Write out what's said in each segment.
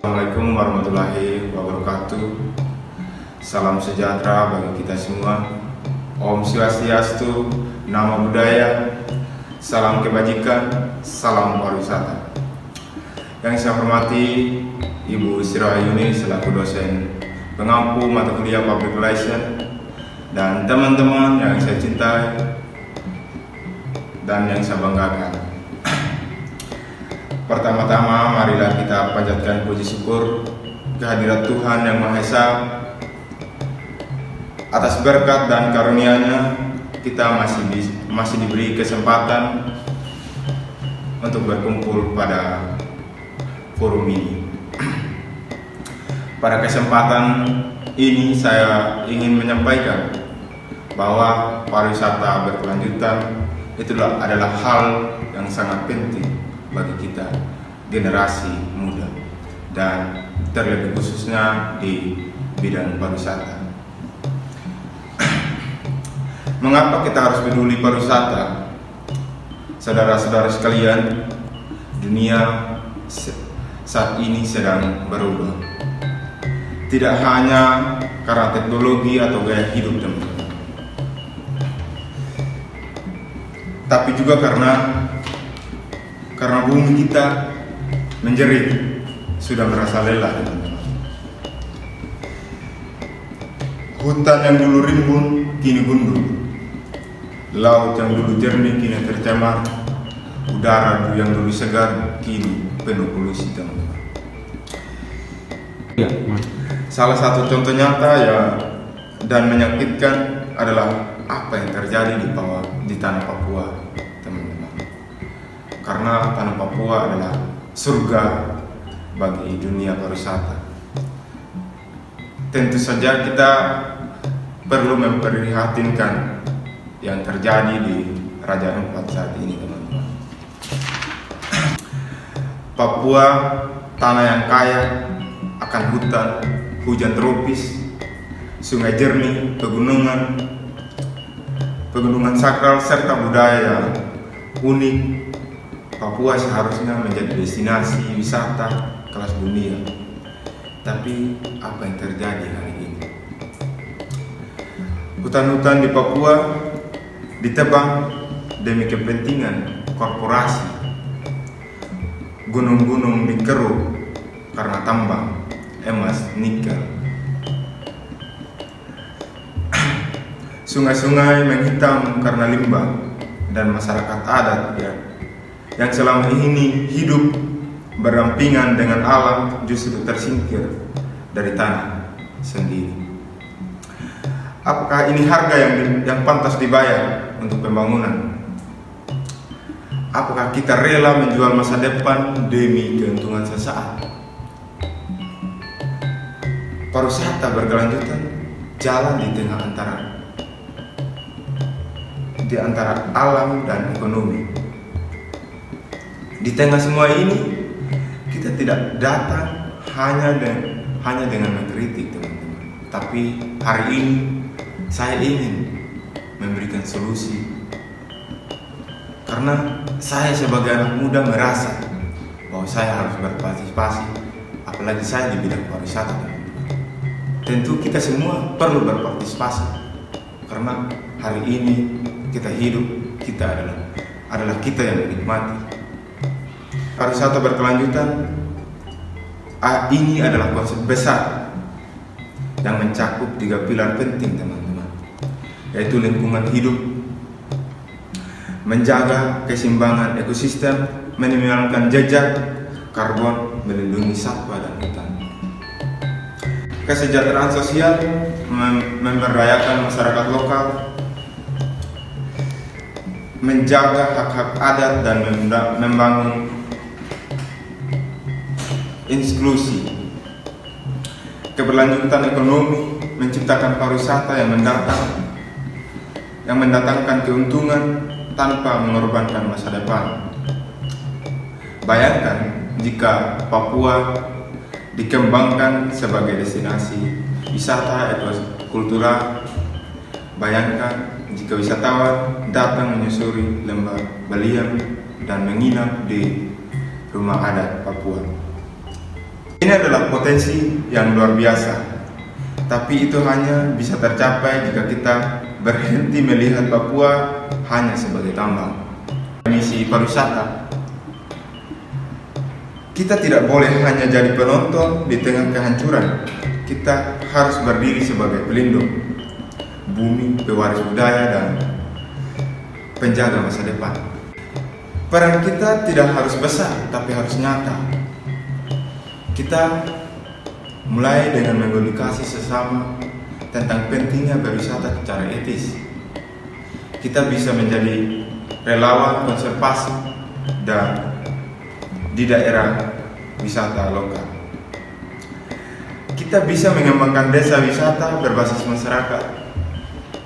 Assalamualaikum warahmatullahi wabarakatuh. Salam sejahtera bagi kita semua. Om Swastiastu, Namo Buddhaya, salam kebajikan, salam pariwisata. Yang saya hormati Ibu Sri Wahyuni selaku dosen pengampu mata kuliah Public Relations, dan teman-teman yang saya cintai dan yang saya banggakan. Pertama-tama marilah kita panjatkan puji syukur kehadirat Tuhan Yang Maha Esa. Atas berkat dan karunia-Nya kita masih diberi kesempatan untuk berkumpul pada forum ini. Pada kesempatan ini saya ingin menyampaikan bahwa pariwisata berkelanjutan itulah adalah hal yang sangat penting bagi kita generasi muda, dan terlebih khususnya di bidang pariwisata. Mengapa kita harus peduli pariwisata? Saudara-saudara sekalian, dunia saat ini sedang berubah. Tidak hanya karena teknologi atau gaya hidup teman-teman, tapi juga karena bumi kita menjerit, sudah merasa lelah teman-teman. Hutan yang dulu rimbun kini gundul, laut yang dulu jernih kini tercemar, udara yang dulu segar kini penuh polusi teman-teman. Salah satu contoh nyata dan menyakitkan adalah apa yang terjadi di tanah Papua teman-teman. Karena tanah Papua adalah surga bagi dunia pariwisata. Tentu saja kita perlu memprihatinkan yang terjadi di Raja Ampat saat ini teman-teman. Papua tanah yang kaya akan hutan, hujan tropis, sungai jernih, pegunungan sakral serta budaya yang unik. Papua seharusnya menjadi destinasi wisata kelas dunia. Tapi apa yang terjadi hari ini? Hutan-hutan di Papua ditebang demi kepentingan korporasi. Gunung-gunung dikeruk karena tambang emas, nikel. Sungai-sungai menghitam karena limbah, dan masyarakat adat yang selama ini hidup berdampingan dengan alam justru tersingkir dari tanah sendiri. Apakah ini harga yang pantas dibayar untuk pembangunan? Apakah kita rela menjual masa depan demi keuntungan sesaat? Pariwisata berkelanjutan jalan di tengah antara alam dan ekonomi. Di tengah semua ini, kita tidak datang hanya dengan mengkritik teman-teman. Tapi hari ini saya ingin memberikan solusi, karena saya sebagai anak muda merasa bahwa saya harus berpartisipasi, apalagi saya di bidang pariwisata teman-teman. Tentu kita semua perlu berpartisipasi, karena hari ini kita hidup, kita adalah kita yang menikmati. Pariwisata berkelanjutan ini adalah konsep besar yang mencakup 3 pilar penting teman-teman, yaitu lingkungan hidup, menjaga keseimbangan ekosistem, meminimalkan jejak karbon, melindungi satwa dan hutan. Kesejahteraan sosial, memberdayakan masyarakat lokal, menjaga hak-hak adat dan membangun inklusi. Keberlanjutan ekonomi, menciptakan pariwisata yang mendatangkan keuntungan tanpa mengorbankan masa depan. Bayangkan jika Papua dikembangkan sebagai destinasi wisata ekokultural. Bayangkan jika wisatawan datang menyusuri lembah Baliam dan menginap di rumah adat Papua. Ini adalah potensi yang luar biasa, tapi itu hanya bisa tercapai jika kita berhenti melihat Papua hanya sebagai tambang. Misi pariwisata, kita tidak boleh hanya jadi penonton di tengah kehancuran. Kita harus berdiri sebagai pelindung bumi, pewaris budaya, dan penjaga masa depan. Peran kita tidak harus besar, tapi harus nyata. Kita mulai dengan mengedukasi sesama tentang pentingnya berwisata secara etis. Kita bisa menjadi relawan konservasi dan di daerah wisata lokal. Kita bisa mengembangkan desa wisata berbasis masyarakat.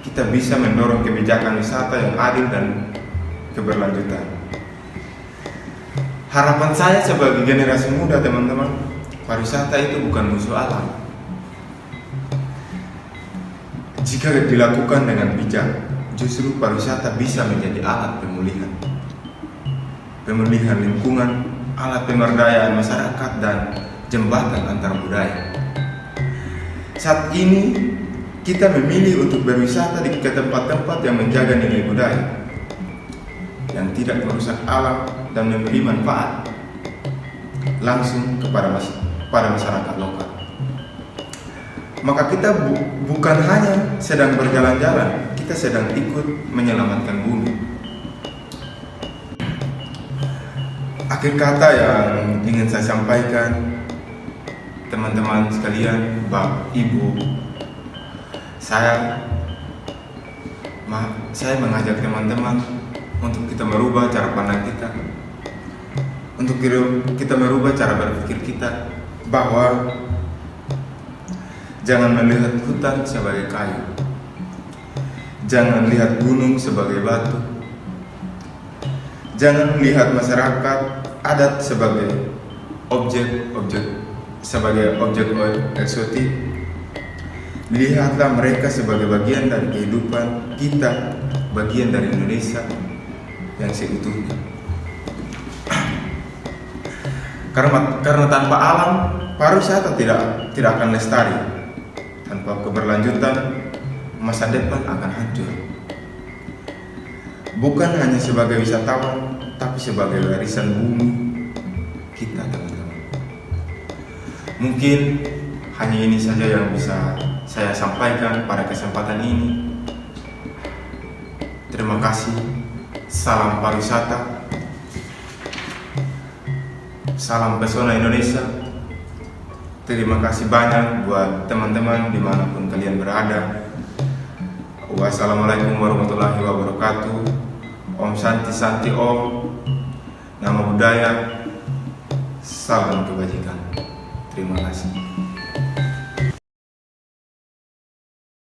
Kita bisa mendorong kebijakan wisata yang adil dan keberlanjutan. Harapan saya sebagai generasi muda, teman-teman, pariwisata itu bukan musuh alam. Jika dilakukan dengan bijak, justru pariwisata bisa menjadi alat pemulihan lingkungan, alat pemberdayaan masyarakat, dan jembatan antar budaya. Saat ini kita memilih untuk berwisata ke tempat-tempat yang menjaga nilai budaya, yang tidak merusak alam dan memberi manfaat langsung kepada masyarakat lokal. Maka kita bukan hanya sedang berjalan-jalan, kita sedang ikut menyelamatkan bumi. Akhir kata yang ingin saya sampaikan, teman-teman sekalian, Bapak, Ibu, saya mengajak teman-teman untuk kita merubah cara pandang kita, untuk kita merubah cara berpikir kita, bahwa jangan melihat hutan sebagai kayu, jangan lihat gunung sebagai batu, jangan lihat masyarakat adat sebagai objek eksotik. Lihatlah mereka sebagai bagian dari kehidupan kita, bagian dari Indonesia yang seutuhnya. Karena tanpa alam, pariwisata tidak akan lestari. Tanpa keberlanjutan, masa depan akan hancur. Bukan hanya sebagai wisatawan, tapi sebagai warisan bumi kita, teman-teman. Mungkin hanya ini saja yang bisa saya sampaikan pada kesempatan ini. Terima kasih. Salam pariwisata. Salam pesona Indonesia. Terima kasih banyak buat teman-teman dimanapun kalian berada. Wassalamualaikum warahmatullahi wabarakatuh. Om Santi Santi Om. Nama budaya. Salam kebajikan. Terima kasih.